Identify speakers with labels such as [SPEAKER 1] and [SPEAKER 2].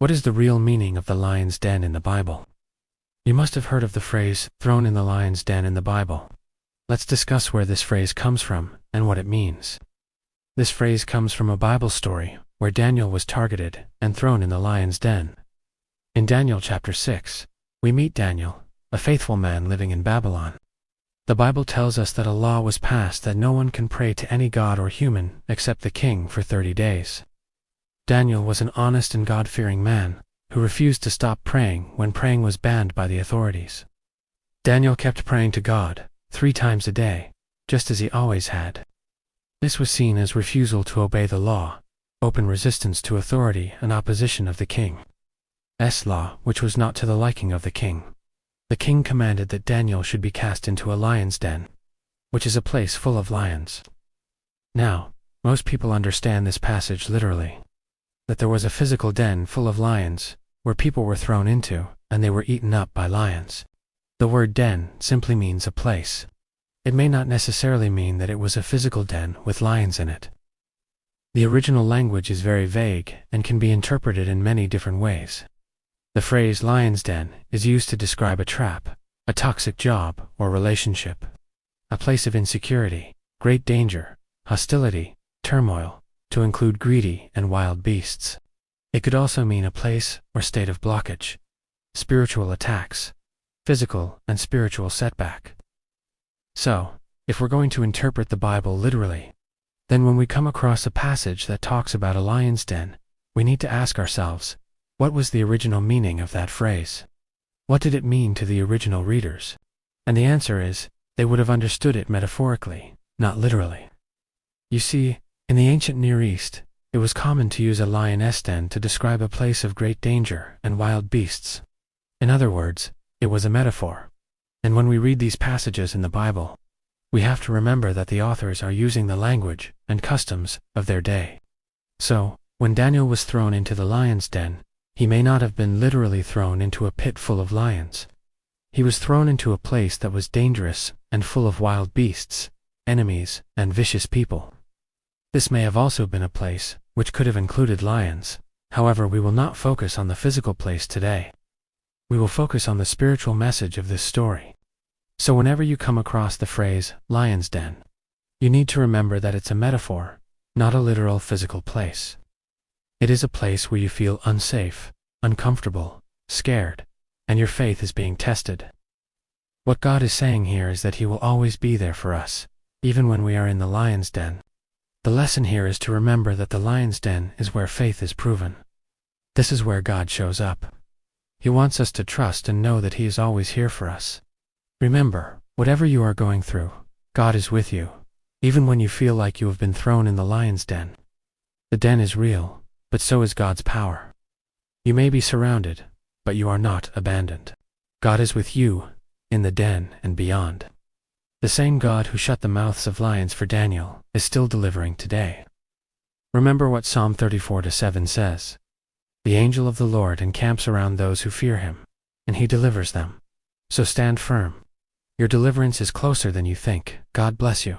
[SPEAKER 1] What is the real meaning of the lion's den in the Bible? You must have heard of the phrase, thrown in the lion's den in the Bible. Let's discuss where this phrase comes from and what it means. This phrase comes from a Bible story where Daniel was targeted and thrown in the lion's den. In Daniel chapter 6, we meet Daniel, a faithful man living in Babylon. The Bible tells us that a law was passed that no one can pray to any god or human except the king for 30 days. Daniel was an honest and God-fearing man who refused to stop praying when praying was banned by the authorities. Daniel kept praying to God 3 times a day, just as he always had. This was seen as refusal to obey the law, open resistance to authority and opposition of the king's law, which was not to the liking of the king. The king commanded that Daniel should be cast into a lion's den, which is a place full of lions. Now, most people understand this passage literally, that there was a physical den full of lions, where people were thrown into, and they were eaten up by lions. The word den simply means a place. It may not necessarily mean that it was a physical den with lions in it. The original language is very vague and can be interpreted in many different ways. The phrase lion's den is used to describe a trap, a toxic job or relationship, a place of insecurity, great danger, hostility, turmoil, to include greedy and wild beasts. It could also mean a place or state of blockage, spiritual attacks, physical and spiritual setback. So, if we're going to interpret the Bible literally, then when we come across a passage that talks about a lion's den, we need to ask ourselves, what was the original meaning of that phrase? What did it mean to the original readers? And the answer is, they would have understood it metaphorically, not literally. You see, in the ancient Near East, it was common to use a lioness den to describe a place of great danger and wild beasts. In other words, it was a metaphor. And when we read these passages in the Bible, we have to remember that the authors are using the language and customs of their day. So, when Daniel was thrown into the lion's den, he may not have been literally thrown into a pit full of lions. He was thrown into a place that was dangerous and full of wild beasts, enemies, and vicious people. This may have also been a place which could have included lions. However, we will not focus on the physical place today. We will focus on the spiritual message of this story. So whenever you come across the phrase lion's den, you need to remember that it's a metaphor, not a literal physical place. It is a place where you feel unsafe, uncomfortable, scared, and your faith is being tested. What God is saying here is that He will always be there for us, even when we are in the lion's den. The lesson here is to remember that the lion's den is where faith is proven. This is where God shows up. He wants us to trust and know that He is always here for us. Remember, whatever you are going through, God is with you, even when you feel like you have been thrown in the lion's den. The den is real, but so is God's power. You may be surrounded, but you are not abandoned. God is with you, in the den and beyond. The same God who shut the mouths of lions for Daniel is still delivering today. Remember what Psalm 34:7 says. The angel of the Lord encamps around those who fear Him, and He delivers them. So stand firm. Your deliverance is closer than you think. God bless you.